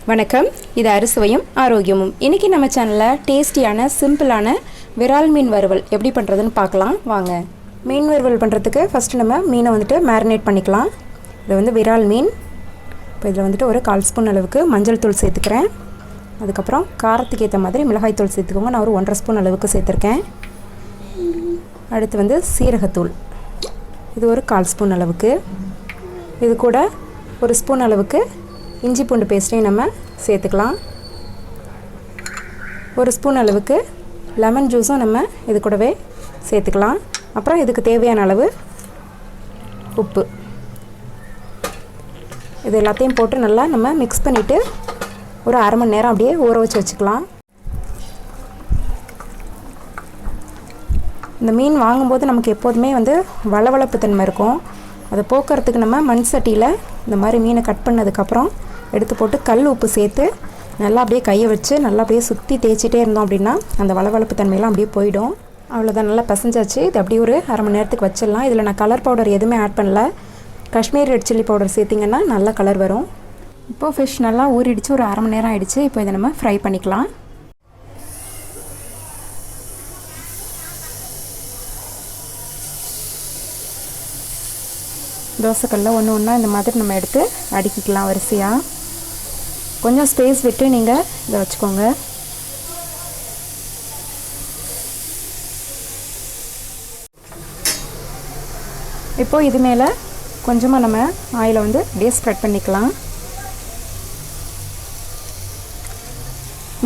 வணக்கம், இது அறுசுவையும் ஆரோக்கியமும். இன்றைக்கி நம்ம சேனலில் டேஸ்டியான சிம்பிளான விரால் மீன் வறுவல் எப்படி பண்ணுறதுன்னு பார்க்கலாம் வாங்க. மீன் வறுவல் பண்ணுறதுக்கு ஃபஸ்ட்டு நம்ம மீனை மேரினேட் பண்ணிக்கலாம். இது விரால் மீன். இப்போ இதில் ஒரு 1/4 ஸ்பூன் அளவுக்கு மஞ்சள் தூள் சேர்த்துக்கிறேன். அதுக்கப்புறம் காரத்துக்கு ஏற்ற மாதிரி மிளகாய் தூள் சேர்த்துக்கோங்க. நான் ஒரு 1.5 ஸ்பூன் அளவுக்கு சேர்த்துருக்கேன். அடுத்து சீரகத்தூள், இது ஒரு 1/4 ஸ்பூன் அளவுக்கு. இது கூட 1 ஸ்பூன் அளவுக்கு இஞ்சி பூண்டு பேஸ்ட்டையும் நம்ம சேர்த்துக்கலாம். 1 ஸ்பூன் அளவுக்கு லெமன் ஜூஸும் நம்ம இது கூடவே சேர்த்துக்கலாம். அப்புறம் இதுக்கு தேவையான அளவு உப்பு, இது எல்லாத்தையும் போட்டு நல்லா நம்ம மிக்ஸ் பண்ணிவிட்டு ஒரு 1/2 மணி நேரம் அப்படியே ஊற வச்சு வச்சுக்கலாம். இந்த மீன் வாங்கும்போது நமக்கு எப்போதுமே வளவளப்பு தன்மை இருக்கும். அதை போக்குறதுக்கு நம்ம மண் சட்டியில் இந்த மாதிரி மீனை கட் பண்ணதுக்கப்புறம் எடுத்து போட்டு கல் உப்பு சேர்த்து நல்லா அப்படியே கையை வச்சு நல்லா அப்படியே சுற்றி தேய்ச்சிட்டே இருந்தோம் அப்படின்னா அந்த வளவளப்பு தன்மையெல்லாம் அப்படியே போயிடும். அவ்வளோதான், நல்லா பசஞ்சாச்சு. இது அப்படியே ஒரு 1/2 மணி நேரத்துக்கு வச்சிடலாம். இதில் நான் கலர் பவுடர் எதுவுமே ஆட் பண்ணல. காஷ்மீர் ரெட் சில்லி பவுடர் சேர்த்திங்கன்னா நல்லா கலர் வரும். இப்போது ஃபிஷ் நல்லா ஊறிடுச்சு, ஒரு 1/2 மணி நேரம் ஆகிடுச்சு. இப்போ இதை நம்ம ஃப்ரை பண்ணிக்கலாம். தோசைக்கல்ல ஒன்று ஒன்றா இந்த மாதிரி நம்ம எடுத்து அடுக்கிக்கலாம் வரிசையாக. கொஞ்சம் ஸ்பேஸ் விட்டு நீங்கள் இதை வச்சுக்கோங்க. இப்போது இது மேலே கொஞ்சமாக நம்ம ஆயிலை அப்படியே ஸ்ப்ரெட் பண்ணிக்கலாம்.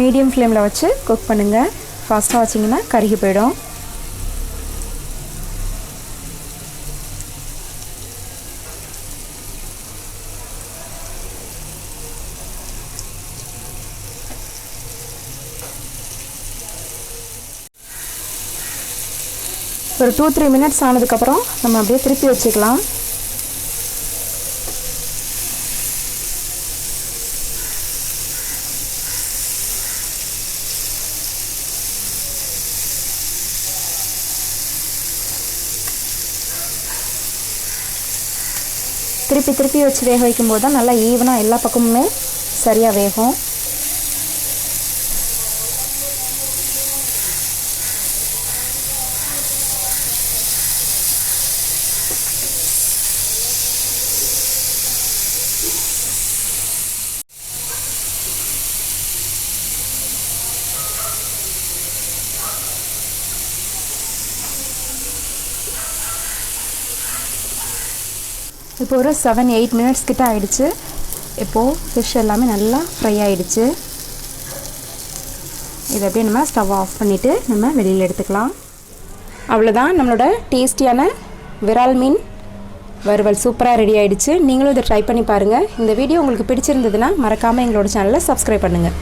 மீடியம் ஃப்ளேமில் வச்சு குக் பண்ணுங்கள். ஃபாஸ்ட்டாக வச்சிங்கன்னா கருகி போயிடும். ஒரு 2-3 மினிட்ஸ் ஆனதுக்கப்புறம் நம்ம அப்படியே திருப்பி வச்சுக்கலாம். திருப்பி வச்சு வேக வைக்கும்போது தான் நல்லா ஈவனாக எல்லா பக்கமுமே சரியாக வேகும். இப்போ ஒரு 7-8 மினிட்ஸ் கிட்ட ஆகிடுச்சு. இப்போது ஃபிஷ் எல்லாமே நல்லா ஃப்ரை ஆகிடுச்சு. இதை அப்படியே நம்ம ஸ்டவ் ஆஃப் பண்ணிவிட்டு நம்ம வெளியில் எடுத்துக்கலாம். அவ்வளோதான், நம்மளோட டேஸ்டியான விரால் மீன் வறுவல் சூப்பராக ரெடி ஆகிடுச்சு. நீங்களும் இதை ட்ரை பண்ணி பாருங்கள். இந்த வீடியோ உங்களுக்கு பிடிச்சிருந்ததுன்னா மறக்காமல் எங்களோட சேனலை சப்ஸ்கிரைப் பண்ணுங்கள்.